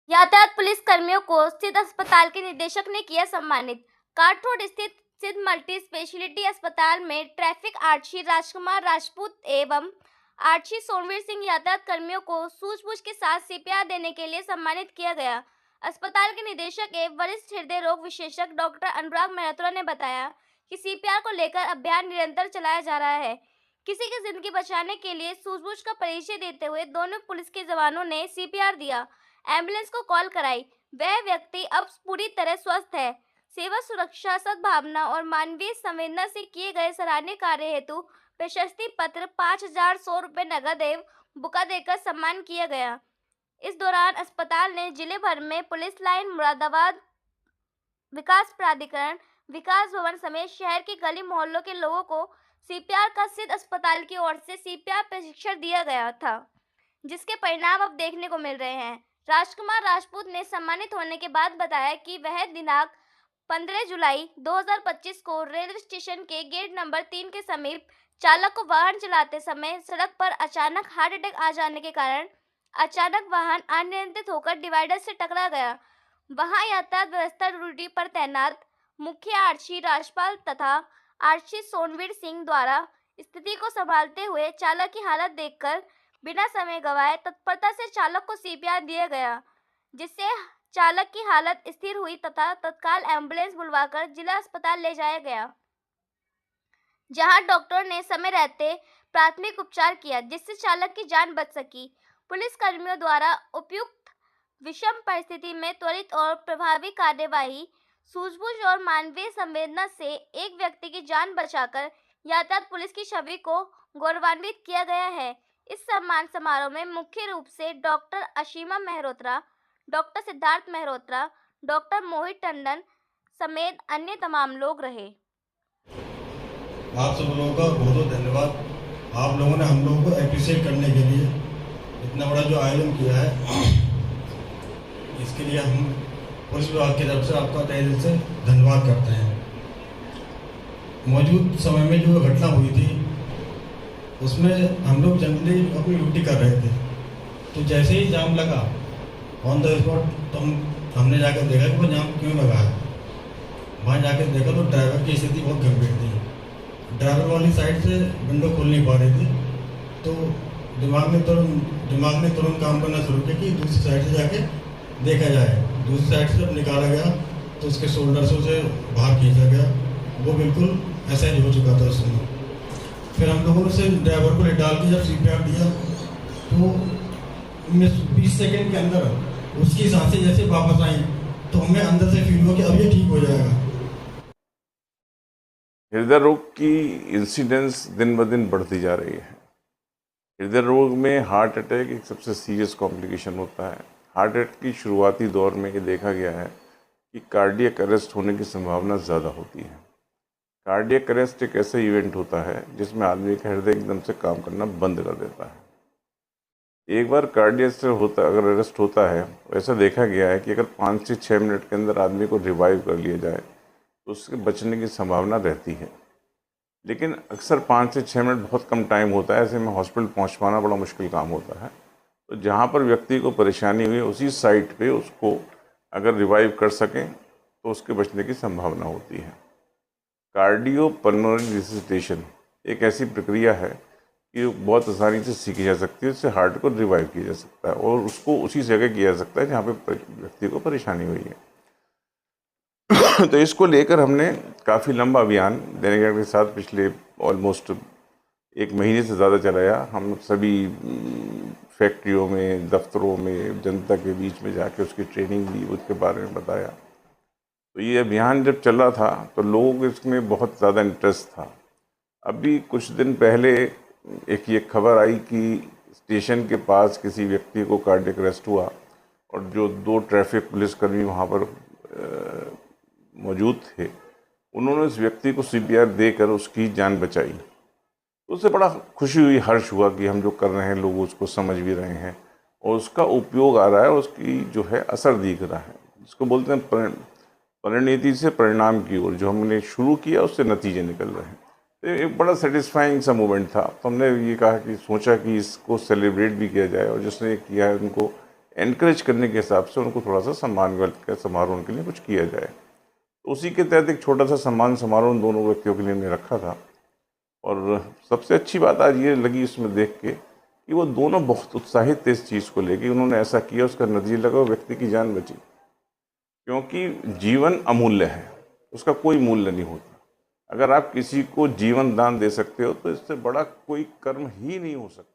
यातायात पुलिस कर्मियों को स्थित अस्पताल के निदेशक ने किया सम्मानित। काट रोड स्थित सिद्ध मल्टी स्पेशलिटी अस्पताल में ट्रैफिक आरक्षी राजकुमार राजपूत एवं आरक्षी सोनवीर सिंह यातायात कर्मियों को सूझबूझ के साथ सीपीआर देने के लिए सम्मानित किया गया। अस्पताल के निदेशक एवं वरिष्ठ हृदय रोग विशेषज्ञ डॉक्टर अनुराग मेहरोत्रा ने बताया कि सीपीआर को लेकर अभियान निरंतर चलाया जा रहा है। किसी की जिंदगी बचाने के लिए सूझबूझ का परिचय देते हुए दोनों पुलिस के जवानों ने सीपीआर दिया, एम्बुलेंस को कॉल कराई। वह व्यक्ति अब पूरी तरह स्वस्थ है। सेवा, सुरक्षा, सद्भावना और मानवीय संवेदना से किए गए सराहनीय कार्य हेतु प्रशस्ति पत्र 5,100 रुपये नगद एवं बुका देकर सम्मान किया गया। इस दौरान अस्पताल ने जिले भर में पुलिस लाइन, मुरादाबाद विकास प्राधिकरण, विकास भवन समेत शहर के गली मोहल्लों के लोगों को सीपीआर का सिद्ध अस्पताल की ओर से सीपीआर प्रशिक्षण दिया गया था, जिसके परिणाम अब देखने को मिल रहे हैं। राजकुमार राजपूत ने सम्मानित होने के बाद बताया कि वह दिनांक 15 जुलाई 2025 को रेलवे स्टेशन के गेट नंबर 3 के समीप चालक को वाहन चलाते समय सड़क पर अचानक हार्ट अटैक आ जाने के कारण अचानक वाहन अनियंत्रित होकर डिवाइडर से टकरा गया। वहां यातायात व्यवस्था ड्यूटी पर तैनात मुख्य आरक्षी राजपाल तथा आरक्षी सोनवीर सिंह द्वारा स्थिति को संभालते हुए चालक की हालत देखकर बिना समय गवाए तत्परता से चालक को सीपीआर दिया गया, जिससे चालक की हालत स्थिर हुई तथा तत्काल एम्बुलेंस बुलवाकर जिला अस्पताल ले जाया गया, जहां डॉक्टर ने समय रहते प्राथमिक उपचार किया, जिससे चालक की जान बच सकी। पुलिस कर्मियों द्वारा उपयुक्त विषम परिस्थिति में त्वरित और प्रभावी कार्यवाही, सूझबूझ और मानवीय संवेदना से एक व्यक्ति की जान बचाकर यातायात पुलिस की छवि को गौरवान्वित किया गया है। इस सम्मान समारोह में मुख्य रूप से डॉक्टर असीमा मेहरोत्रा, डॉक्टर सिद्धार्थ मेहरोत्रा, डॉक्टर मोहित टंडन समेत अन्य तमाम लोग रहे। आप सब लोगों का बहुत बहुत धन्यवाद। आप लोगों ने हम लोगों को एप्रिशिएट करने के लिए इतना बड़ा जो आयोजन किया है, इसके लिए हम पुलिस विभाग की तरफ से आपका तहे दिल से धन्यवाद करते हैं। मौजूद समय में जो घटना हुई थी उसमें हम लोग जनरली अपनी ड्यूटी कर रहे थे, तो जैसे ही जाम लगा ऑन द स्पॉट तो हमने जाकर देखा कि वो जाम क्यों लगा है। वहाँ जाकर देखा तो ड्राइवर की स्थिति बहुत गंभीर थी। ड्राइवर वाली साइड से विंडो खोल नहीं पा रही थी, तो दिमाग ने तुरंत काम करना शुरू किया कि दूसरी साइड से जाके देखा जाए। दूसरी साइड से जब निकाला गया तो उसके शोल्डर से उसे बाहर खींचा गया। वो बिल्कुल ऐसा ही हो चुका था उस समय। फिर हम लोगों ने उसे ड्राइवर को ले डाल के जब सीपीआर दिया तो 20 सेकेंड के अंदर उसकी सांसें जैसे वापस आई, तो हमें अंदर से फील हुआ कि अब ये ठीक हो जाएगा। हृदय रोग की इंसिडेंस दिन ब दिन बढ़ती जा रही है। हृदय रोग में हार्ट अटैक एक सबसे सीरियस कॉम्प्लिकेशन होता है। हार्ट अटैक की शुरुआती दौर में ये देखा गया है कि कार्डियक अरेस्ट होने की संभावना ज़्यादा होती है। कार्डियक अरेस्ट एक ऐसा इवेंट होता है जिसमें आदमी का हृदय एकदम से काम करना बंद कर देता है। एक बार कार्डियक अगर अरेस्ट होता है, ऐसा देखा गया है कि अगर 5 से 6 मिनट के अंदर आदमी को रिवाइव कर लिया जाए तो उसके बचने की संभावना रहती है। लेकिन अक्सर 5 से 6 मिनट बहुत कम टाइम होता है, ऐसे में हॉस्पिटल पहुंच पाना बड़ा मुश्किल काम होता है। तो जहां पर व्यक्ति को परेशानी हुई उसी साइट पे उसको अगर रिवाइव कर सकें तो उसके बचने की संभावना होती है। कार्डियोपल्मोनरी रिससिटेशन एक ऐसी प्रक्रिया है कि बहुत आसानी से सीखी जा सकती है। इससे हार्ट को रिवाइव किया जा सकता है और उसको उसी जगह किया जा सकता है जहाँ पे व्यक्ति को परेशानी हुई है। तो इसको लेकर हमने काफ़ी लंबा अभियान देने के साथ पिछले ऑलमोस्ट 1 महीने से ज़्यादा चलाया। हम सभी फैक्ट्रियों में, दफ्तरों में, जनता के बीच में जाके उसकी ट्रेनिंग दी, उसके बारे में बताया। तो ये अभियान जब चल रहा था तो लोगों को इसमें बहुत ज़्यादा इंटरेस्ट था। अभी कुछ दिन पहले एक ये खबर आई कि स्टेशन के पास किसी व्यक्ति को कार्डियक अरेस्ट हुआ और जो 2 ट्रैफिक पुलिसकर्मी वहाँ पर मौजूद थे, उन्होंने उस व्यक्ति को सीपीआर देकर उसकी जान बचाई। उससे बड़ा खुशी हुई, हर्ष हुआ कि हम जो कर रहे हैं लोग उसको समझ भी रहे हैं और उसका उपयोग आ रहा है, उसकी जो है असर दिख रहा है। इसको बोलते हैं परिणति से परिणाम की ओर। जो हमने शुरू किया उससे नतीजे निकल रहे हैं। तो एक बड़ा सेटिस्फाइंग सा मोमेंट था। तो हमने ये कहा कि सोचा कि इसको सेलिब्रेट भी किया जाए, और जिसने ये किया है उनको एनकरेज करने के हिसाब से उनको थोड़ा सा सम्मान का समारोह उनके लिए कुछ किया जाए। तो उसी के तहत एक छोटा सा सम्मान समारोह उन दोनों व्यक्तियों के लिए हमने रखा था। और सबसे अच्छी बात आज ये लगी इसमें देख के कि वो दोनों बहुत उत्साहित थे इस चीज़ को लेके। उन्होंने ऐसा किया, उसका नतीजा लगा वो व्यक्ति की जान बची। क्योंकि जीवन अमूल्य है, उसका कोई मूल्य नहीं होता। अगर आप किसी को जीवन दान दे सकते हो तो इससे बड़ा कोई कर्म ही नहीं हो सकता।